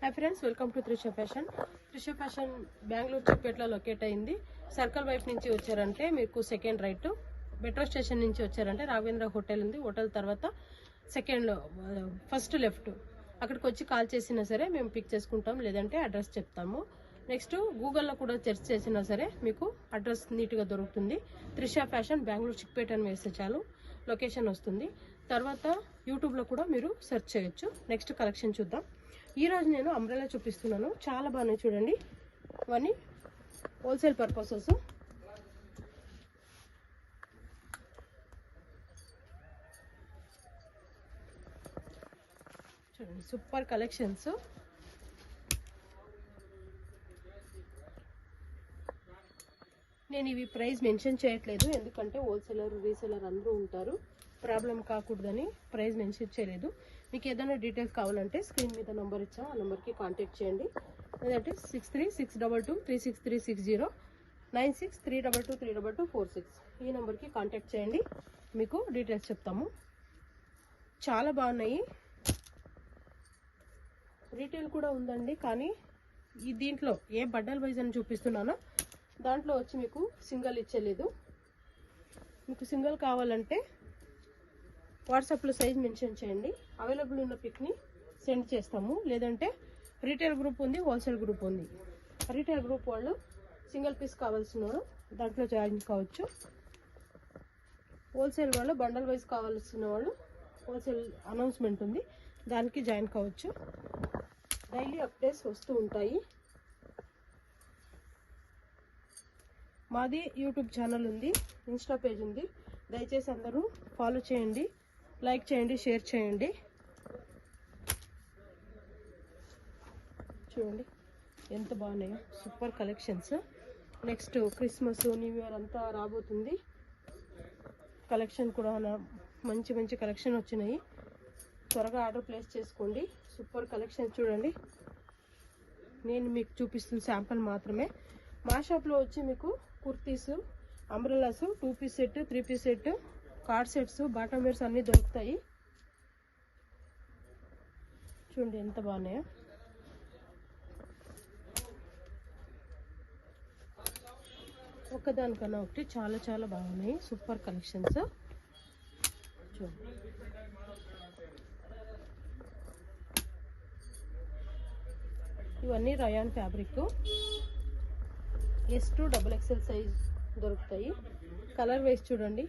Hi friends welcome to Trisha fashion Bengaluru చిక్పేటలో locate అయింది. Circle వైపు నుంచి వచ్చారంటే మీకు సెకండ్ రైట్, మెట్రో స్టేషన్ నుంచి వచ్చారంటే రాఘవేంద్ర హోటల్ ఉంది. హోటల్ తర్వాత ఫస్ట్ లెఫ్ట్, అక్కడికి వచ్చి కాల్ చేసినా సరే మేము పిక్ చేసుకుంటాం, లేదంటే అడ్రస్ చెప్తాము. నెక్స్ట్ గూగుల్లో కూడా సెర్చ్ చేసినా సరే మీకు అడ్రస్ నీట్గా దొరుకుతుంది. త్రిష ఫ్యాషన్ బెంగళూరు చిక్పేట అని వేస్తే చాలు లొకేషన్ వస్తుంది. తర్వాత యూట్యూబ్లో కూడా మీరు సెర్చ్ చేయొచ్చు. నెక్స్ట్ కలెక్షన్ చూద్దాం. ఈ రోజు నేను అంబ్రెల్లా చూపిస్తున్నాను. చాలా బాగున్నాయి చూడండి. ఇవన్నీ హోల్సేల్ పర్పసెస్. చూడండి సూపర్ కలెక్షన్స్. నేను ఇవి ప్రైస్ మెన్షన్ చేయట్లేదు, ఎందుకంటే హోల్సేలర్ రీసేలర్ అందరూ ఉంటారు, ప్రాబ్లం కాకూడదని ప్రైస్ మెన్షన్ చేయలేదు. మీకు ఏదైనా డీటెయిల్స్ కావాలంటే స్క్రీన్ మీద నెంబర్ ఇచ్చాం, ఆ నెంబర్కి కాంటాక్ట్ చేయండి. లేదంటే 6362236360 9632232246 ఈ నెంబర్కి కాంటాక్ట్ చేయండి, మీకు డీటెయిల్స్ చెప్తాము. చాలా బాగున్నాయి. రీటైల్ కూడా ఉందండి, కానీ ఈ దీంట్లో ఏ బడ్డల్ వైజ్ అని చూపిస్తున్నానో దాంట్లో వచ్చి మీకు సింగిల్ ఇచ్చలేదు. మీకు సింగిల్ కావాలంటే వాట్సాప్లో సైజ్ మెన్షన్ చేయండి, అవైలబుల్ ఉన్న పిక్ని సెండ్ చేస్తాము. లేదంటే రీటైల్ గ్రూప్ ఉంది, హోల్సేల్ గ్రూప్ ఉంది. రీటైల్ గ్రూప్ వాళ్ళు సింగిల్ పీస్ కావాల్సిన వాళ్ళు దాంట్లో జాయిన్ కావచ్చు. హోల్సేల్ వాళ్ళు బండల్ వైజ్ కావాల్సిన వాళ్ళు హోల్సేల్ అనౌన్స్మెంట్ ఉంది, దానికి జాయిన్ కావచ్చు. డైలీ అప్డేట్స్ వస్తూ ఉంటాయి. మాది యూట్యూబ్ ఛానల్ ఉంది, ఇన్స్టా పేజ్ ఉంది. దయచేసి అందరూ ఫాలో చేయండి, లైక్ చేయండి, షేర్ చేయండి. చూడండి ఎంత బాగున్నాయో, super collections. Next Christmas, new year అంతా రాబోతుంది. కలెక్షన్ కూడా మంచి మంచి కలెక్షన్ వచ్చినాయి. త్వరగా ఆర్డర్ ప్లేస్ చేసుకోండి. సూపర్ కలెక్షన్ చూడండి. నేను మీకు చూపిస్తున్న శాంపుల్ మాత్రమే. మా షాప్లో వచ్చి మీకు kurtis, umbrellas, 2 piece set, 3 piece set, coord sets, bottom wears అన్నీ దొరుకుతాయి. చూడండి ఎంత బాగున్నాయో. ఒకదానికన్నా ఒకటి చాలా చాలా బాగున్నాయి, సూపర్ కలెక్షన్స్. చూడండి ఇవన్నీ rayon fabric. S to XXL size దొరుకుతాయి. కలర్ వైజ్ చూడండి.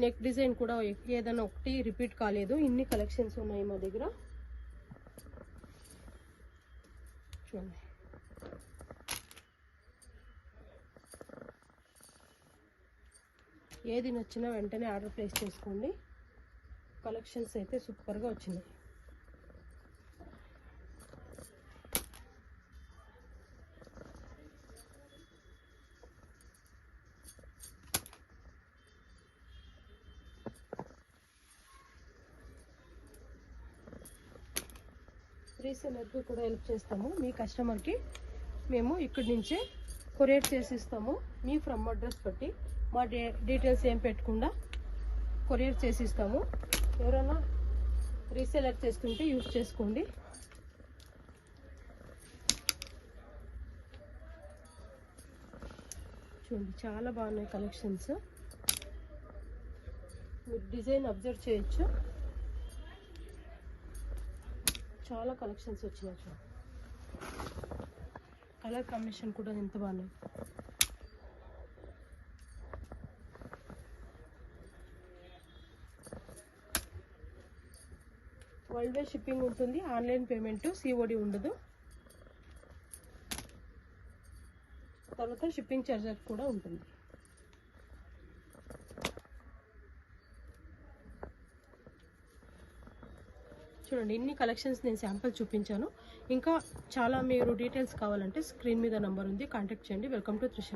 నెక్ డిజైన్ కూడా ఏదైనా ఒకటి రిపీట్ కాలేదు, ఇన్ని కలెక్షన్స్ ఉన్నాయి మా దగ్గర. చూడండి ఏది నచ్చినా వెంటనే ఆర్డర్ ప్లేస్ చేసుకోండి. కలెక్షన్స్ అయితే సూపర్గా వచ్చినాయి. రీసెలర్కి కూడా హెల్ప్ చేస్తాము. మీ కస్టమర్కి మేము ఇక్కడి నుంచే కొరియర్ చేసిస్తాము. మీ ఫ్రమ్ అడ్రస్ బట్టి మా డీటెయిల్స్ ఏం పెట్టకుండా కొరియర్ చేసిస్తాము. ఎవరైనా రీసెలర్ చేసుకుంటే యూజ్ చేసుకోండి. చూడండి చాలా బాగున్నాయి కలెక్షన్స్. మీరు డిజైన్ అబ్జర్వ్ చేయొచ్చు, చాలా కలెక్షన్స్ వచ్చినాయి. చూడండి కలర్ కాంబినేషన్ కూడా ఎంత బాగున్నాయి. వరల్డ్ వైడ్ షిప్పింగ్ ఉంటుంది, ఆన్లైన్ పేమెంట్, COD ఉండదు. తర్వాత షిప్పింగ్ ఛార్జెస్ కూడా ఉంటుంది. చూడండి ఇన్ని కలెక్షన్స్ నేను శాంపుల్ చూపించాను. ఇంకా చాలా మీరు డీటెయిల్స్ కావాలంటే స్క్రీన్ మీద నంబర్ ఉంది, కాంటాక్ట్ చేయండి. Welcome to Trisha.